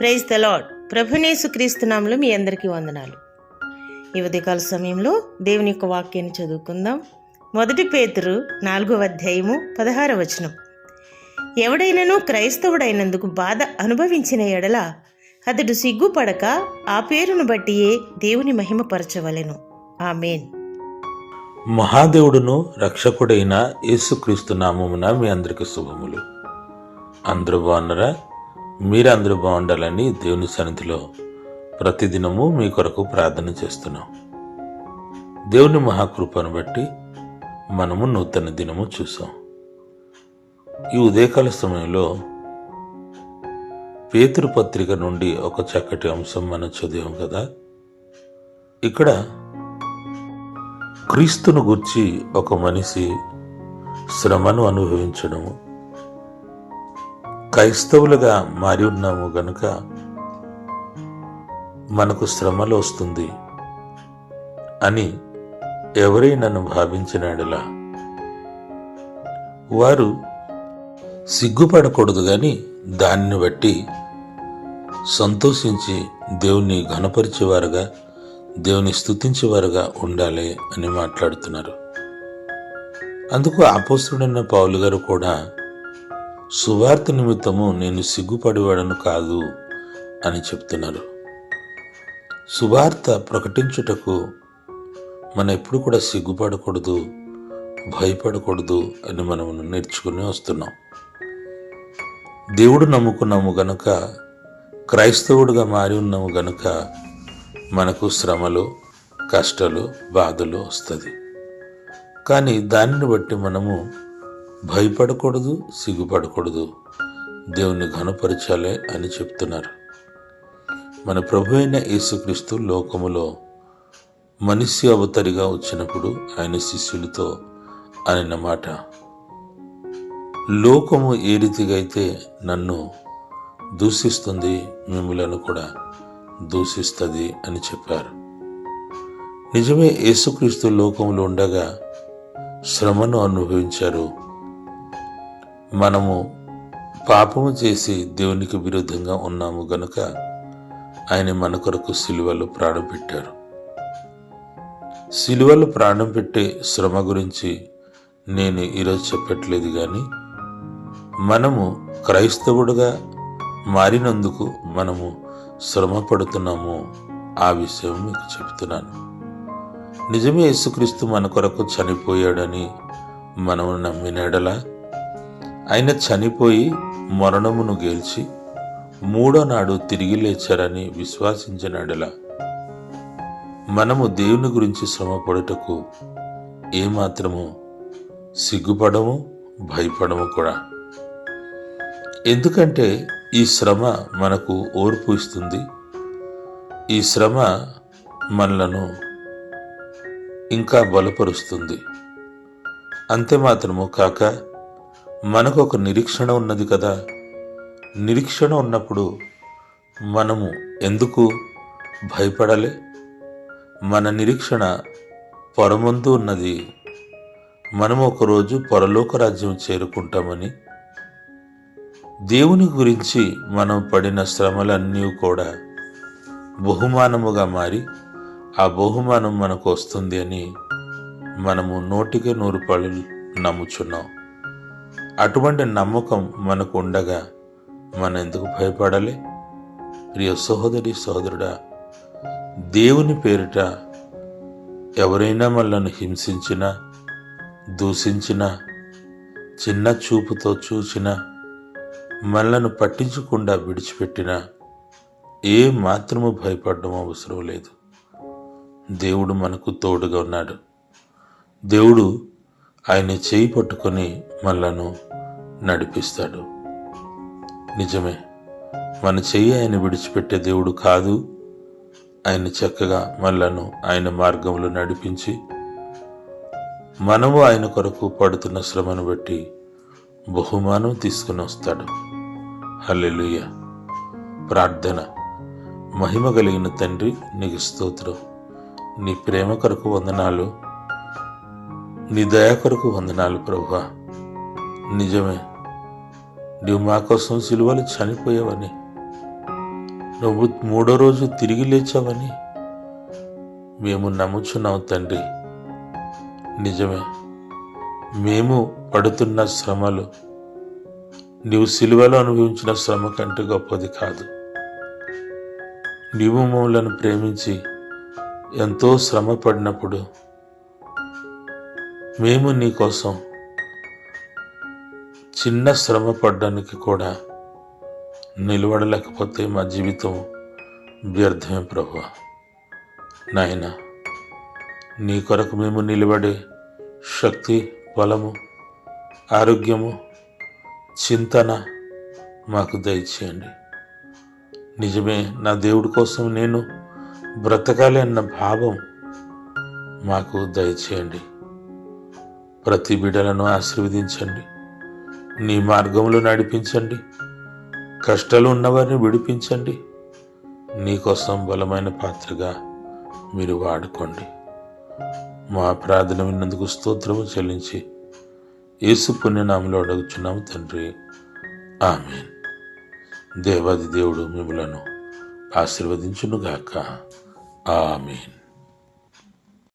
Praise the lord. ప్రభునేసు క్రీస్తు నామములో మీ అందరికీ వందనాలు. ఈ ఉదయకాల సమయంలో దేవుని యొక్క వాక్యాన్ని చదువుకుందాం. 1 పేతురు 4వ అధ్యాయము 16వ వచనం. ఎవడైనను క్రైస్తవుడైనందుకు బాధ అనుభవించిన ఎడల అతడు సిగ్గుపడక ఆ పేరును బట్టియే దేవుని మహిమపరచవలెను. ఆమేన్. మహాదేవుడును రక్షకుడైన యేసుక్రీస్తు నామమున మీ అందరికీ శుభములు. అందరూ బాగున్నారా? మీరందరూ బాగుండాలని దేవుని సన్నిధిలో ప్రతిదినము మీ కొరకు ప్రార్థన చేస్తున్నాం. దేవుని మహాకృపను బట్టి మనము నూతన దినము చూసాం. ఈ ఉదయకాల సమయంలో పేతురు పత్రిక నుండి ఒక చక్కటి అంశం మనం చదివాం కదా. ఇక్కడ క్రీస్తును గూర్చి ఒక మనిషి శ్రమను అనుభవించడము, క్రైస్తవులుగా మారి ఉన్నాము గనుక మనకు శ్రమలు వస్తుంది అని ఎవరైనాను భావించినాడులా వారు సిగ్గుపడకూడదు, కానీ దాన్ని బట్టి సంతోషించి దేవుని ఘనపరిచేవారుగా, దేవుని స్తుతించేవారుగా ఉండాలి అని మాట్లాడుతున్నారు. అందుకు అపోస్తలుడైన పౌలు గారు కూడా సువార్త నిమిత్తము నేను సిగ్గుపడేవాడను కాదు అని చెప్తున్నారు. సువార్త ప్రకటించుటకు మనం ఎప్పుడు కూడా సిగ్గుపడకూడదు, భయపడకూడదు అని మనం నేర్చుకుని వస్తున్నాం. దేవుడు నమ్ముకున్నాము గనుక, క్రైస్తవుడుగా మారి ఉన్నాము గనుక మనకు శ్రమలు, కష్టాలు, బాధలు వస్తుంది. కానీ దానిని బట్టి మనము భయపడకూడదు, సిగ్గుపడకూడదు, దేవుని ఘనపరచాలి అని చెప్తున్నారు. మన ప్రభు అయిన యేసుక్రీస్తు లోకములో మనిషి అవతరిగా వచ్చినప్పుడు ఆయన శిష్యులతో అనిన మాట, లోకము ఏ రీతిగా అయితే నన్ను దూషిస్తుంది, మిమ్మలను కూడా దూషిస్తుంది అని చెప్పారు. నిజమే, యేసుక్రీస్తు లోకములో ఉండగా శ్రమను అనుభవించారు. మనము పాపము చేసి దేవునికి విరుద్ధంగా ఉన్నాము గనుక ఆయన మన కొరకు సిలువలో ప్రాణం పెట్టారు. సిలువలో ప్రాణం పెట్టే శ్రమ గురించి నేను ఈరోజు చెప్పట్లేదు, కానీ మనము క్రైస్తవుడుగా మారినందుకు మనము శ్రమ పడుతున్నాము, ఆ విషయం మీకు చెప్తున్నాను. నిజమే, యేసుక్రీస్తు మన కొరకు చనిపోయాడని మనము నమ్మినాడలా, ఆయన చనిపోయి మరణమును గెలిచి 3వ నాడు తిరిగి లేచారని విశ్వాసించినాడలా మనము దేవుని గురించి శ్రమపడుటకు ఏమాత్రము సిగ్గుపడము, భయపడము కూడా. ఎందుకంటే ఈ శ్రమ మనకు ఓర్పు ఇస్తుంది. ఈ శ్రమ మనలను ఇంకా బలపరుస్తుంది. అంతే మాత్రము కాక మనకు ఒక నిరీక్షణ ఉన్నది కదా. నిరీక్షణ ఉన్నప్పుడు మనము ఎందుకు భయపడాలి? మన నిరీక్షణ పరమందు ఉన్నది. మనము ఒకరోజు పరలోక రాజ్యం చేరుకుంటామని. దేవుని గురించి మనం పడిన శ్రమలన్నీ కూడా బహుమానముగా మారి ఆ బహుమానం మనకు వస్తుంది అని మనము 100కి 100 నమ్ముచున్నాం. అటువంటి నమ్మకం మనకు ఉండగా మనం ఎందుకు భయపడాలి? ప్రియ సహోదరి, సహోదరుడా, దేవుని పేరిట ఎవరైనా మనల్ని హింసించినా, దూషించినా, చిన్న చూపుతో చూచినా, మనలను పట్టించకుండా విడిచిపెట్టినా ఏ మాత్రము భయపడడం అవసరం లేదు. దేవుడు మనకు తోడుగా ఉన్నాడు. దేవుడు ఆయన చేయి పట్టుకొని మనలను నడిపిస్తాడు. నిజమే, మన చెయ్యి ఆయన విడిచిపెట్టే దేవుడు కాదు. ఆయన చక్కగా మనలను ఆయన మార్గంలో నడిపించి మనము ఆయన కొరకు పడుతున్న శ్రమను బట్టి బహుమానం తీసుకుని వస్తాడు. హల్లెలూయా. ప్రార్థన. మహిమ కలిగిన తండ్రి, నీకు స్తోత్రం. నీ ప్రేమ కొరకు వందనాలు, నీ దయ కొరకు వందనాలు ప్రభువా. నిజమే, నీవు మా కోసం సిలువలు చనిపోయావని నువ్వు మూడో రోజు తిరిగి లేచావని మేము నమ్ముచున్నావు తండ్రి. నిజమే, మేము పడుతున్న శ్రమలు నీవు సిలువలో అనుభవించిన శ్రమ కంటే గొప్పది కాదు. నీవు మమ్మలను ప్రేమించి ఎంతో శ్రమ పడినప్పుడు మేము నీకోసం చిన్న శ్రమ పడ్డానికి కూడా నిలబడలేకపోతే మా జీవితం వ్యర్థమే ప్రభువా. నాయన, నీ కొరకు మేము నిలబడే శక్తి, బలము, ఆరోగ్యము, చింతన మాకు దయచేయండి. నిజమే, నా దేవుడి కోసం నేను బ్రతకాలి అన్న భావం మాకు దయచేయండి. ప్రతి బిడ్డలను ఆశీర్వదించండి, నీ మార్గంలో నడిపించండి, కష్టాలు ఉన్నవారిని విడిపించండి. నీకోసం బలమైన పాత్రగా మీరు వాడుకోండి. మా ప్రార్థన విన్నందుకు స్తోత్రము చెల్లించి యేసు పుణ్యనామములో అడుగుచున్నాము తండ్రి, ఆమేన్. దేవాది దేవుడు మిమ్మలను ఆశీర్వదించునుగాక. ఆమేన్.